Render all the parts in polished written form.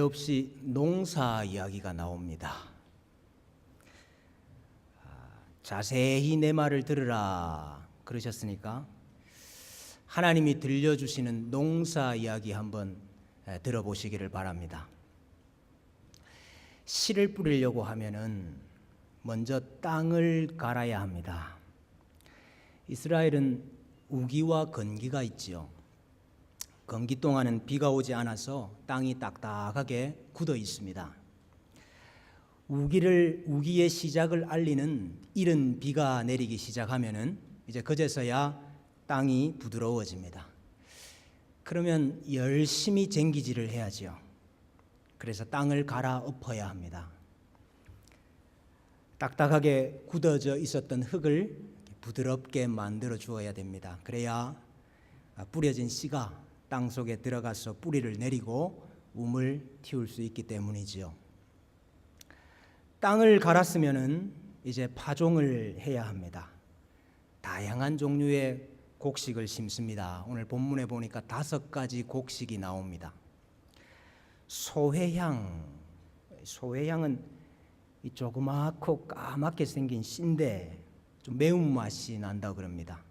난데없이 농사 이야기가 나옵니다. 자세히 내 말을 들으라 그러셨으니까 하나님이 들려주시는 농사 이야기 한번 들어보시기를 바랍니다. 씨를 뿌리려고 하면은 먼저 땅을 갈아야 합니다. 이스라엘은 우기와 건기가 있지요. 건기 동안은 비가 오지 않아서 땅이 딱딱하게 굳어 있습니다. 우기의 시작을 알리는 이른 비가 내리기 시작하면은 이제 그제서야 땅이 부드러워집니다. 그러면 열심히 쟁기질을 해야지요. 그래서 땅을 갈아엎어야 합니다. 딱딱하게 굳어져 있었던 흙을 부드럽게 만들어 주어야 됩니다. 그래야 뿌려진 씨가 땅 속에 들어가서 뿌리를 내리고 움을 틔울 수 있기 때문이지요. 땅을 갈았으면은 이제 파종을 해야 합니다. 다양한 종류의 곡식을 심습니다. 오늘 본문에 보니까 5가지 곡식이 나옵니다. 소회향은 이 조그맣고 까맣게 생긴 씨인데 좀 매운맛이 난다고 그럽니다.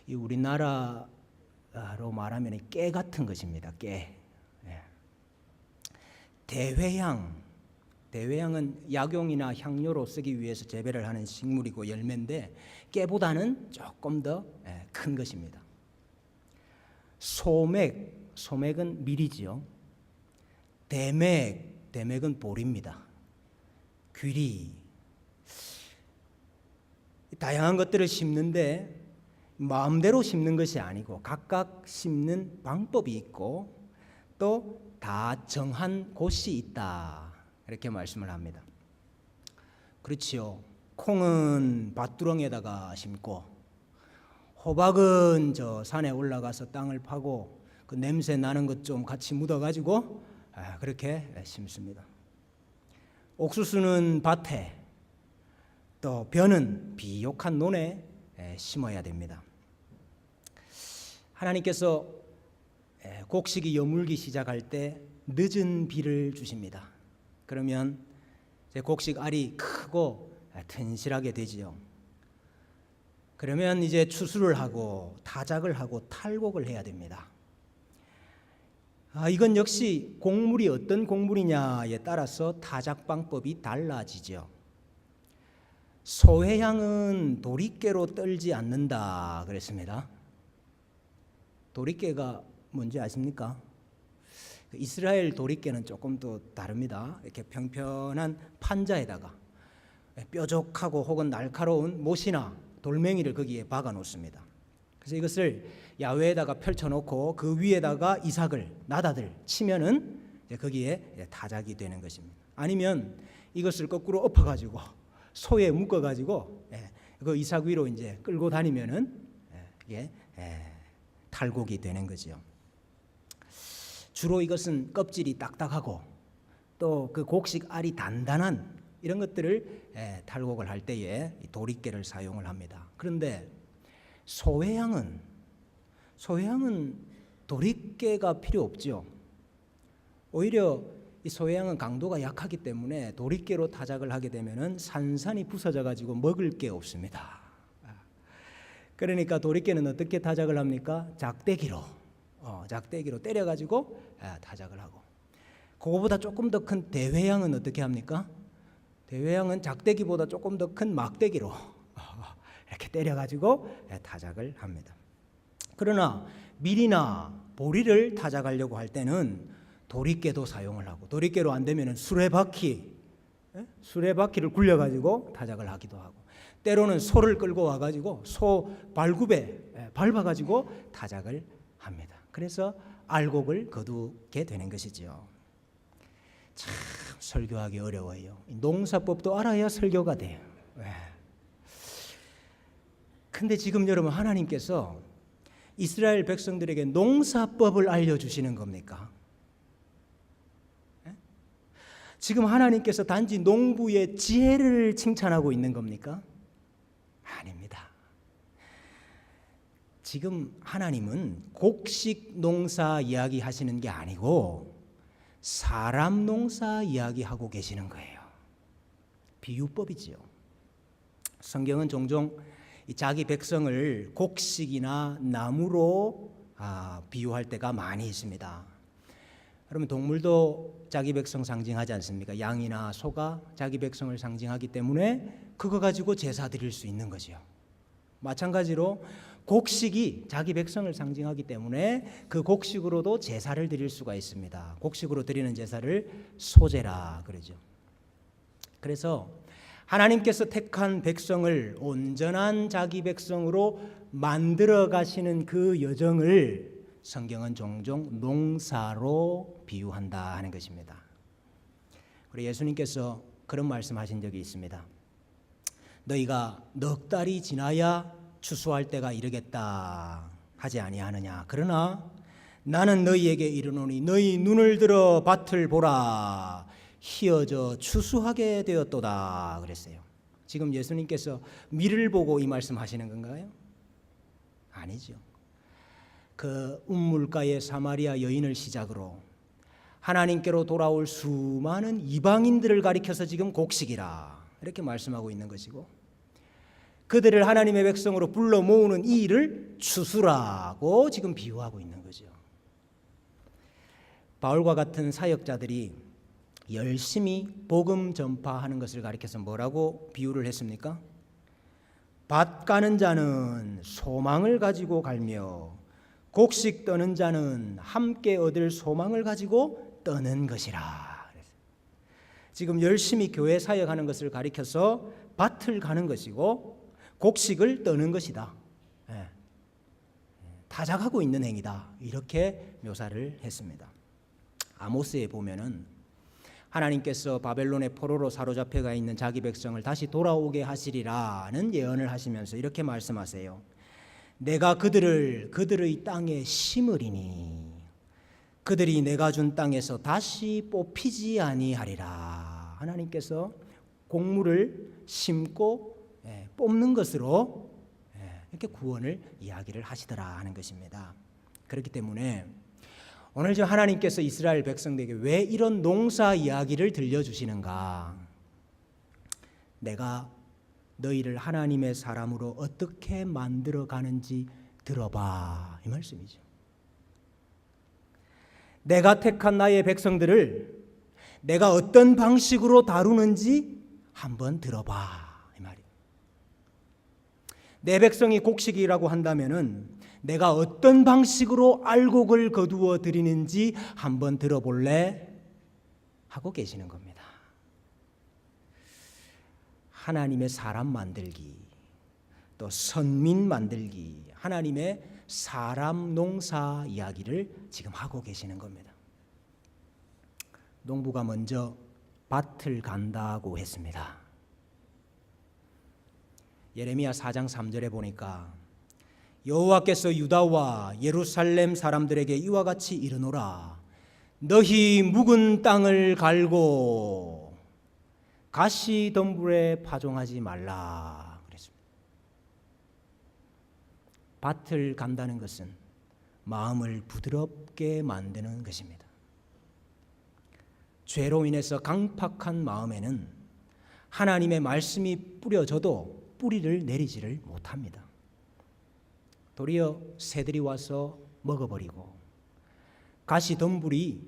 이 우리나라로 말하면 깨 같은 것입니다. 깨. 대회향은 약용이나 향료로 쓰기 위해서 재배를 하는 식물이고 열매인데 깨보다는 조금 더 큰 것입니다. 소맥은 밀이지요. 대맥은 보리입니다. 귀리, 다양한 것들을 심는데 마음대로 심는 것이 아니고 각각 심는 방법이 있고 또 다 정한 곳이 있다, 이렇게 말씀을 합니다. 그렇지요. 콩은 밭두렁에다가 심고 호박은 저 산에 올라가서 땅을 파고 그 냄새 나는 것 좀 같이 묻어가지고 그렇게 심습니다. 옥수수는 밭에, 또 벼는 비옥한 논에 심어야 됩니다. 하나님께서 곡식이 여물기 시작할 때 늦은 비를 주십니다. 그러면 곡식 알이 크고 튼실하게 되지요. 그러면 이제 추수를 하고 타작을 하고 탈곡을 해야 됩니다. 이건 역시 곡물이 어떤 곡물이냐에 따라서 타작 방법이 달라지죠. 소회향은 도리깨로 떨지 않는다 그랬습니다. 도리깨가 뭔지 아십니까? 이스라엘 도리깨는 조금 또 다릅니다. 이렇게 평평한 판자에다가 뾰족하고 혹은 날카로운 못이나 돌멩이를 거기에 박아 놓습니다. 그래서 이것을 야외에다가 펼쳐놓고 그 위에다가 이삭을 나다들 치면은 거기에 타작이 되는 것입니다. 아니면 이것을 거꾸로 엎어가지고 소에 묶어가지고 그 이삭 위로 이제 끌고 다니면은 이게 탈곡이 되는 거죠. 주로 이것은 껍질이 딱딱하고 또 그 곡식 알이 단단한 이런 것들을 탈곡을 할 때에 도리깨를 사용을 합니다. 그런데 소회향은 도리깨가 필요 없죠. 오히려 이 소회향은 강도가 약하기 때문에 도리깨로 타작을 하게 되면은 산산이 부서져 가지고 먹을 게 없습니다. 그러니까 도리깨는 어떻게 타작을 합니까? 작대기로 때려 가지고 타작을 하고, 그거보다 조금 더 큰 대회향은 어떻게 합니까? 대회향은 작대기보다 조금 더 큰 막대기로 이렇게 때려 가지고 타작을 합니다. 그러나 밀이나 보리를 타작하려고 할 때는 도리깨도 사용을 하고, 도리깨로 안 되면은 수레바퀴를 굴려 가지고 타작을 하기도 하고, 때로는 소를 끌고 와 가지고 소 발굽에 밟아 가지고 타작을 합니다. 그래서 알곡을 거두게 되는 것이죠. 참 설교하기 어려워요. 농사법도 알아야 설교가 돼요. 근데 지금 여러분, 하나님께서 이스라엘 백성들에게 농사법을 알려주시는 겁니까? 지금 하나님께서 단지 농부의 지혜를 칭찬하고 있는 겁니까? 아닙니다. 지금 하나님은 곡식 농사 이야기 하시는 게 아니고 사람 농사 이야기하고 계시는 거예요. 비유법이지요. 성경은 종종 자기 백성을 곡식이나 나무로 비유할 때가 많이 있습니다. 그러면 동물도 자기 백성 상징하지 않습니까? 양이나 소가 자기 백성을 상징하기 때문에 그거 가지고 제사 드릴 수 있는 거죠. 마찬가지로 곡식이 자기 백성을 상징하기 때문에 그 곡식으로도 제사를 드릴 수가 있습니다. 곡식으로 드리는 제사를 소제라 그러죠. 그래서 하나님께서 택한 백성을 온전한 자기 백성으로 만들어 가시는 그 여정을 성경은 종종 농사로 비유한다 하는 것입니다. 그리고 예수님께서 그런 말씀하신 적이 있습니다. 너희가 넉 달이 지나야 추수할 때가 이르겠다 하지 아니하느냐. 그러나 나는 너희에게 이르노니 너희 눈을 들어 밭을 보라. 희어져 추수하게 되었도다 그랬어요. 지금 예수님께서 미를 보고 이 말씀하시는 건가요? 아니죠. 그 운물가의 사마리아 여인을 시작으로 하나님께로 돌아올 수많은 이방인들을 가리켜서 지금 곡식이라 이렇게 말씀하고 있는 것이고, 그들을 하나님의 백성으로 불러 모으는 이 일을 추수라고 지금 비유하고 있는 거죠. 바울과 같은 사역자들이 열심히 복음 전파하는 것을 가리켜서 뭐라고 비유를 했습니까? 밭 가는 자는 소망을 가지고 갈며 곡식 떠는 자는 함께 얻을 소망을 가지고 떠는 것이라. 지금 열심히 교회 사역하는 것을 가리켜서 밭을 가는 것이고 곡식을 떠는 것이다. 타작하고 있는 행위다. 이렇게 묘사를 했습니다. 아모스에 보면은 하나님께서 바벨론의 포로로 사로잡혀가 있는 자기 백성을 다시 돌아오게 하시리라는 예언을 하시면서 이렇게 말씀하세요. 내가 그들의 땅에 심으리니 그들이 내가 준 땅에서 다시 뽑히지 아니하리라. 하나님께서 곡물을 심고 뽑는 것으로 이렇게 구원을 이야기를 하시더라 하는 것입니다. 그렇기 때문에 오늘 저 하나님께서 이스라엘 백성들에게 왜 이런 농사 이야기를 들려주시는가? 내가 너희를 하나님의 사람으로 어떻게 만들어 가는지 들어봐, 이 말씀이죠. 내가 택한 나의 백성들을 내가 어떤 방식으로 다루는지 한번 들어봐, 이 말이에요. 내 백성이 곡식이라고 한다면은 내가 어떤 방식으로 알곡을 거두어 드리는지 한번 들어볼래? 하고 계시는 겁니다. 하나님의 사람 만들기, 또 선민 만들기, 하나님의 사람 농사 이야기를 지금 하고 계시는 겁니다. 농부가 먼저 밭을 간다고 했습니다. 예레미야 4장 3절에 보니까 여호와께서 유다와 예루살렘 사람들에게 이와 같이 이르노라. 너희 묵은 땅을 갈고 가시덤불에 파종하지 말라 그랬습니다. 밭을 간다는 것은 마음을 부드럽게 만드는 것입니다. 죄로 인해서 강팍한 마음에는 하나님의 말씀이 뿌려져도 뿌리를 내리지를 못합니다. 도리어 새들이 와서 먹어버리고 가시덤불이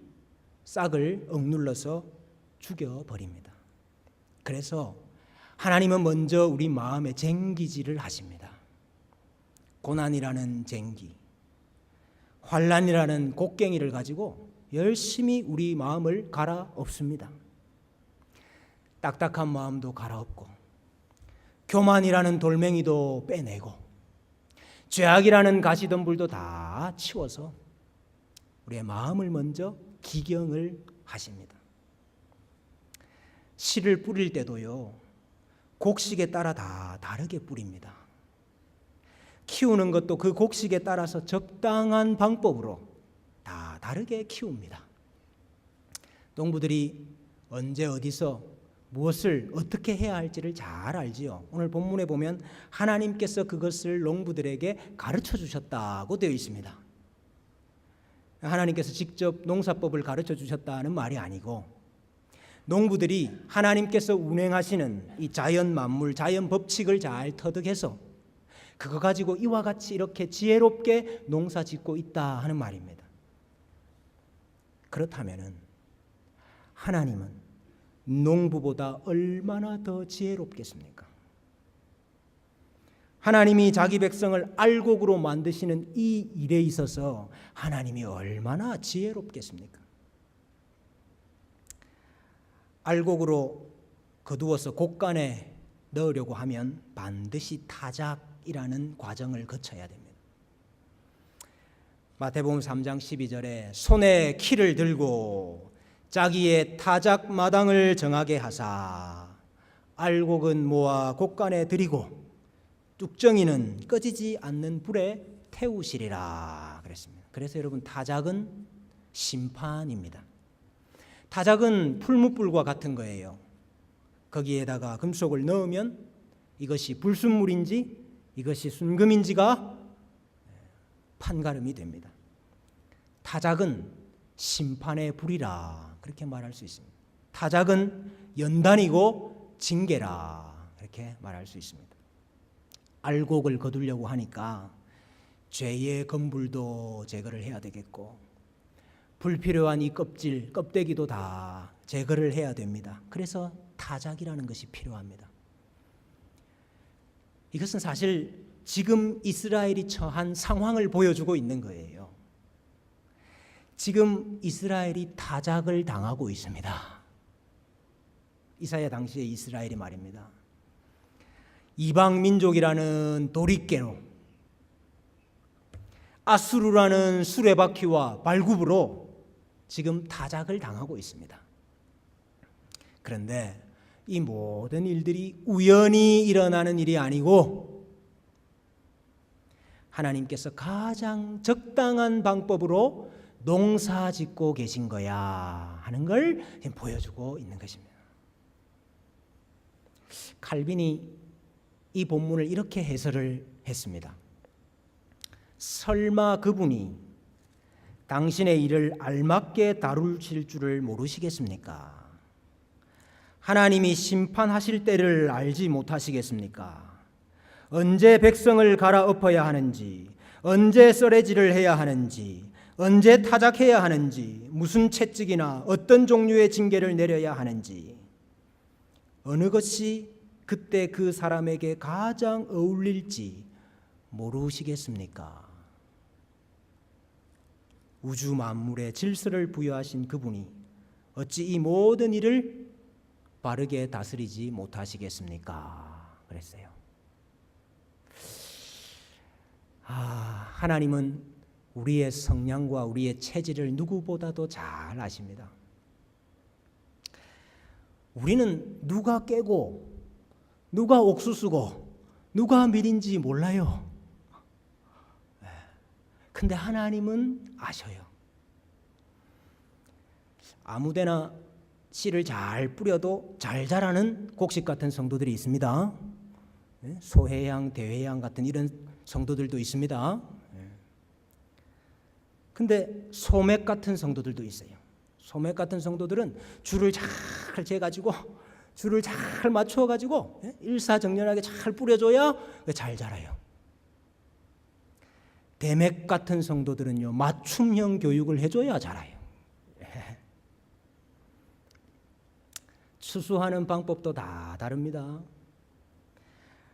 싹을 억눌러서 죽여버립니다. 그래서 하나님은 먼저 우리 마음에 쟁기질을 하십니다. 고난이라는 쟁기, 환난이라는 곡괭이를 가지고 열심히 우리 마음을 갈아엎습니다. 딱딱한 마음도 갈아엎고 교만이라는 돌멩이도 빼내고 죄악이라는 가시덤불도 다 치워서 우리의 마음을 먼저 기경을 하십니다. 씨를 뿌릴 때도요, 곡식에 따라 다 다르게 뿌립니다. 키우는 것도 그 곡식에 따라서 적당한 방법으로 다 다르게 키웁니다. 농부들이 언제 어디서 무엇을 어떻게 해야 할지를 잘 알지요. 오늘 본문에 보면 하나님께서 그것을 농부들에게 가르쳐 주셨다고 되어 있습니다. 하나님께서 직접 농사법을 가르쳐 주셨다는 말이 아니고 농부들이 하나님께서 운행하시는 이 자연 만물, 자연 법칙을 잘 터득해서 그거 가지고 이와 같이 이렇게 지혜롭게 농사 짓고 있다 하는 말입니다. 그렇다면은 하나님은 농부보다 얼마나 더 지혜롭겠습니까? 하나님이 자기 백성을 알곡으로 만드시는 이 일에 있어서 하나님이 얼마나 지혜롭겠습니까? 알곡으로 거두어서 곡간에 넣으려고 하면 반드시 타작이라는 과정을 거쳐야 됩니다. 마태복음 3장 12절에 손에 키를 들고 자기의 타작 마당을 정하게 하사 알곡은 모아 곡간에 들이고 뚝정이는 꺼지지 않는 불에 태우시리라 그랬습니다. 그래서 여러분, 타작은 심판입니다. 타작은 풀무불과 같은 거예요. 거기에다가 금속을 넣으면 이것이 불순물인지 이것이 순금인지가 판가름이 됩니다. 타작은 심판의 불이라 그렇게 말할 수 있습니다. 타작은 연단이고 징계라 이렇게 말할 수 있습니다. 알곡을 거두려고 하니까 죄의 건불도 제거를 해야 되겠고 불필요한 이 껍데기도 다 제거를 해야 됩니다. 그래서 타작이라는 것이 필요합니다. 이것은 사실 지금 이스라엘이 처한 상황을 보여주고 있는 거예요. 지금 이스라엘이 타작을 당하고 있습니다. 이사야 당시의 이스라엘이 말입니다. 이방 민족이라는 도리깨로 아수르라는 수레바퀴와 발굽으로 지금 타작을 당하고 있습니다. 그런데 이 모든 일들이 우연히 일어나는 일이 아니고 하나님께서 가장 적당한 방법으로 농사 짓고 계신 거야 하는 걸 보여주고 있는 것입니다. 칼빈이 이 본문을 이렇게 해설을 했습니다. 설마 그분이 당신의 일을 알맞게 다루실 줄을 모르시겠습니까? 하나님이 심판하실 때를 알지 못하시겠습니까? 언제 백성을 갈아엎어야 하는지, 언제 썰애질을 해야 하는지, 언제 타작해야 하는지, 무슨 채찍이나 어떤 종류의 징계를 내려야 하는지, 어느 것이 그때 그 사람에게 가장 어울릴지 모르시겠습니까? 우주 만물의 질서를 부여하신 그분이 어찌 이 모든 일을 바르게 다스리지 못하시겠습니까? 그랬어요. 하나님은 우리의 성향과 우리의 체질을 누구보다도 잘 아십니다. 우리는 누가 깨고 누가 옥수수고 누가 밀인지 몰라요. 근데 하나님은 아셔요. 아무데나 씨를 잘 뿌려도 잘 자라는 곡식 같은 성도들이 있습니다. 소해양, 대해양 같은 이런 성도들도 있습니다. 근데 소맥 같은 성도들도 있어요. 소맥 같은 성도들은 줄을 잘 재가지고 줄을 잘 맞춰가지고 일사정연하게 잘 뿌려줘야 잘 자라요. 대맥 같은 성도들은요, 맞춤형 교육을 해줘야 자라요. 추수하는 방법도 다 다릅니다.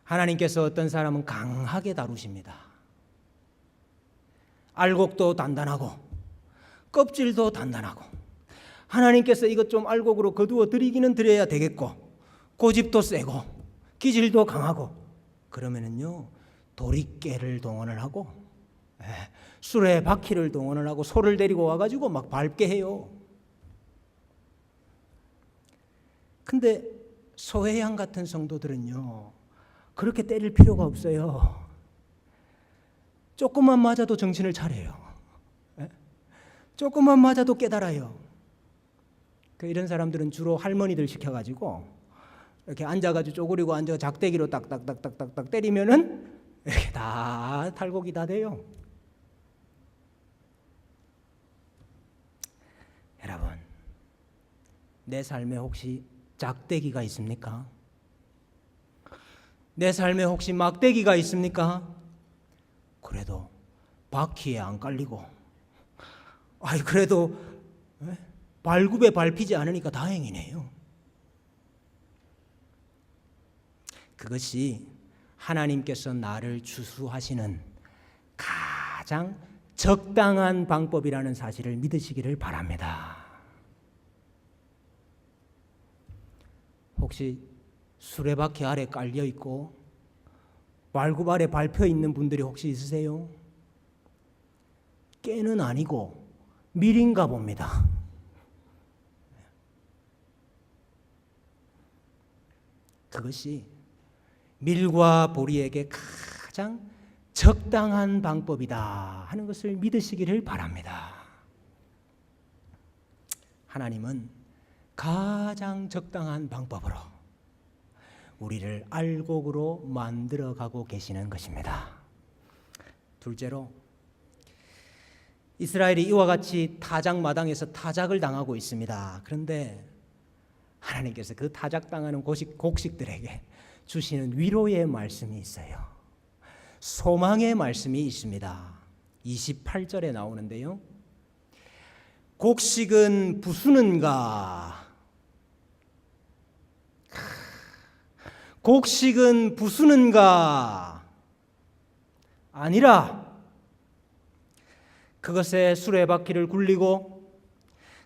하나님께서 어떤 사람은 강하게 다루십니다. 알곡도 단단하고 껍질도 단단하고 하나님께서 이것 좀 알곡으로 거두어 드리기는 드려야 되겠고 고집도 세고 기질도 강하고 그러면은요 도리깨를 동원을 하고 수레 바퀴를 동원을 하고 소를 데리고 와가지고 막 밟게 해요. 근데 소해양 같은 성도들은요 그렇게 때릴 필요가 없어요. 조금만 맞아도 정신을 차려요. 조금만 맞아도 깨달아요. 이런 사람들은 주로 할머니들 시켜가지고 이렇게 앉아가지고 쪼그리고 앉아 작대기로 딱딱딱딱딱 때리면은 이렇게 다 탈곡이 다 돼요. 여러분, 내 삶에 혹시 짝대기가 있습니까? 내 삶에 혹시 막대기가 있습니까? 그래도 바퀴에 안 깔리고, 그래도 발굽에 밟히지 않으니까 다행이네요. 그것이 하나님께서 나를 추수하시는 가장 적당한 방법이라는 사실을 믿으시기를 바랍니다. 혹시 수레바퀴 아래 깔려 있고 발굽 아래 밟혀 있는 분들이 혹시 있으세요? 깨는 아니고 밀인가 봅니다. 그것이 밀과 보리에게 가장 적당한 방법이다 하는 것을 믿으시기를 바랍니다. 하나님은 가장 적당한 방법으로 우리를 알곡으로 만들어가고 계시는 것입니다. 둘째로, 이스라엘이 이와 같이 타작마당에서 타작을 당하고 있습니다. 그런데 하나님께서 그 타작당하는 곡식들에게 주시는 위로의 말씀이 있어요. 소망의 말씀이 있습니다. 28절에 나오는데요. 곡식은 부수는가? 곡식은 부수는가? 아니라 그것에 수레바퀴를 굴리고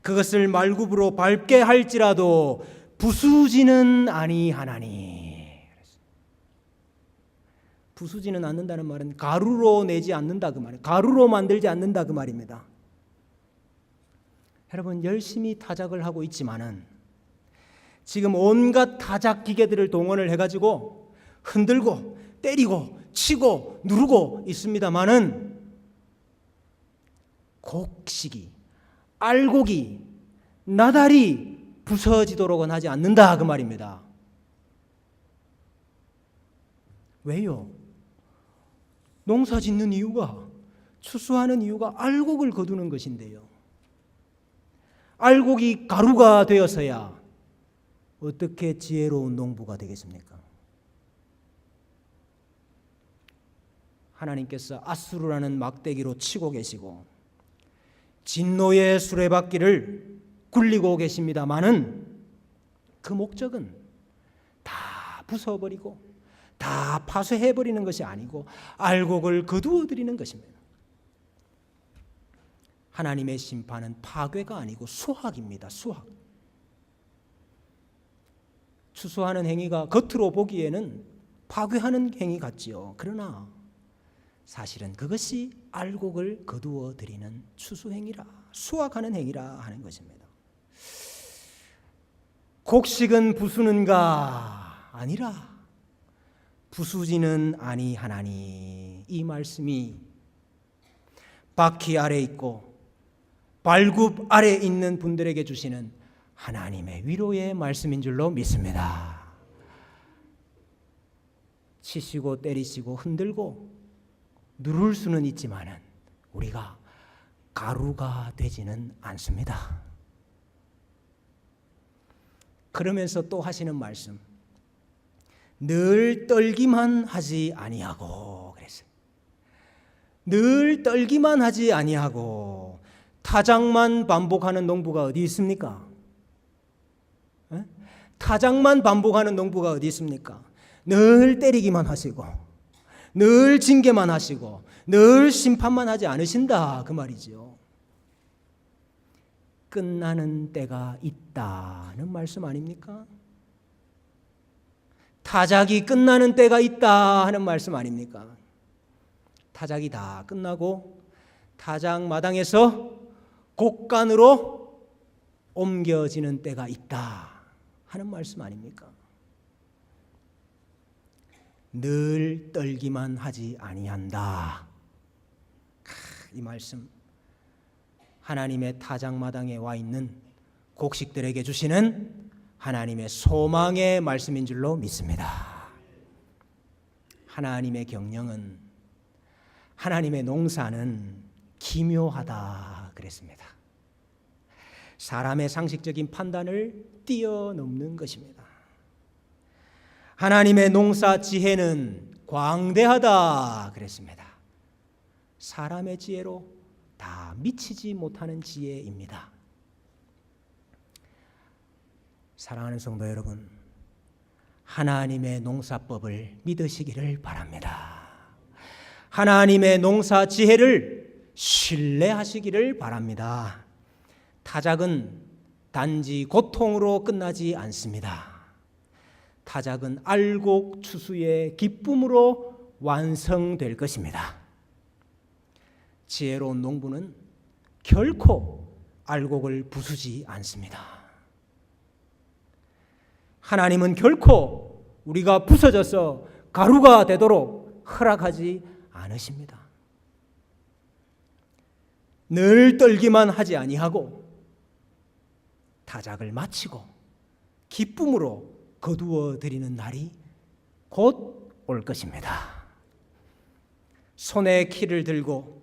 그것을 말굽으로 밟게 할지라도 부수지는 아니하나니. 부수지는 않는다는 말은 가루로 내지 않는다 그 말이에요. 가루로 만들지 않는다 그 말입니다. 여러분, 열심히 타작을 하고 있지만은 지금 온갖 타작 기계들을 동원을 해가지고 흔들고 때리고 치고 누르고 있습니다만은 곡식이, 알곡이, 나달이 부서지도록은 하지 않는다 그 말입니다. 왜요? 농사 짓는 이유가, 추수하는 이유가 알곡을 거두는 것인데요. 알곡이 가루가 되어서야 어떻게 지혜로운 농부가 되겠습니까? 하나님께서 아수르라는 막대기로 치고 계시고 진노의 수레바퀴를 굴리고 계십니다마는 그 목적은 다 부숴버리고 다 파쇄해버리는 것이 아니고 알곡을 거두어드리는 것입니다. 하나님의 심판은 파괴가 아니고 수확입니다. 수확. 추수하는 행위가 겉으로 보기에는 파괴하는 행위 같지요. 그러나 사실은 그것이 알곡을 거두어 드리는 추수 행위라, 수확하는 행위라 하는 것입니다. 곡식은 부수는가? 아니라 부수지는 아니하나니. 이 말씀이 바퀴 아래 있고 발굽 아래 있는 분들에게 주시는 하나님의 위로의 말씀인 줄로 믿습니다. 치시고 때리시고 흔들고 누를 수는 있지만은 우리가 가루가 되지는 않습니다. 그러면서 또 하시는 말씀, 늘 떨기만 하지 아니하고 그랬어요. 늘 떨기만 하지 아니하고. 타작만 반복하는 농부가 어디 있습니까? 타작만 반복하는 농부가 어디 있습니까? 늘 때리기만 하시고 늘 징계만 하시고 늘 심판만 하지 않으신다 그 말이죠. 끝나는 때가 있다는 말씀 아닙니까? 타작이 끝나는 때가 있다 하는 말씀 아닙니까? 타작이 다 끝나고 타작 마당에서 곡간으로 옮겨지는 때가 있다 하는 말씀 아닙니까? 늘 떨기만 하지 아니한다. 이 말씀, 하나님의 타작마당에 와 있는 곡식들에게 주시는 하나님의 소망의 말씀인 줄로 믿습니다. 하나님의 경영은, 하나님의 농사는 기묘하다 그랬습니다. 사람의 상식적인 판단을 뛰어넘는 것입니다. 하나님의 농사 지혜는 광대하다 그랬습니다. 사람의 지혜로 다 미치지 못하는 지혜입니다. 사랑하는 성도 여러분, 하나님의 농사법을 믿으시기를 바랍니다. 하나님의 농사 지혜를 신뢰하시기를 바랍니다. 타작은 단지 고통으로 끝나지 않습니다. 타작은 알곡 추수의 기쁨으로 완성될 것입니다. 지혜로운 농부는 결코 알곡을 부수지 않습니다. 하나님은 결코 우리가 부서져서 가루가 되도록 허락하지 않으십니다. 늘 떨기만 하지 아니하고 타작을 마치고 기쁨으로 거두어 드리는 날이 곧 올 것입니다. 손에 키를 들고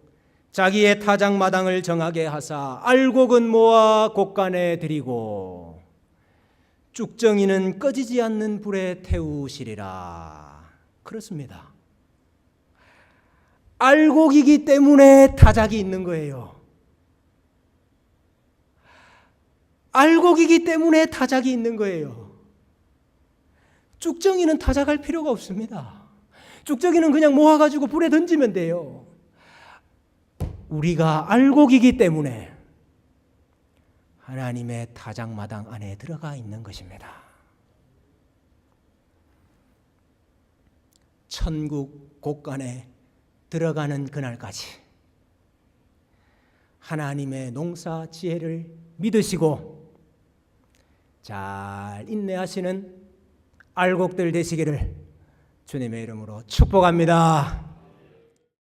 자기의 타작마당을 정하게 하사 알곡은 모아 곡간에 들이고 쭉정이는 꺼지지 않는 불에 태우시리라. 그렇습니다. 알곡이기 때문에 타작이 있는 거예요. 알곡이기 때문에 타작이 있는 거예요. 쭉정이는 타작할 필요가 없습니다. 쭉정이는 그냥 모아가지고 불에 던지면 돼요. 우리가 알곡이기 때문에 하나님의 타작마당 안에 들어가 있는 것입니다. 천국 곳간에 들어가는 그날까지 하나님의 농사 지혜를 믿으시고 잘 인내하시는 알곡들 되시기를 주님의 이름으로 축복합니다.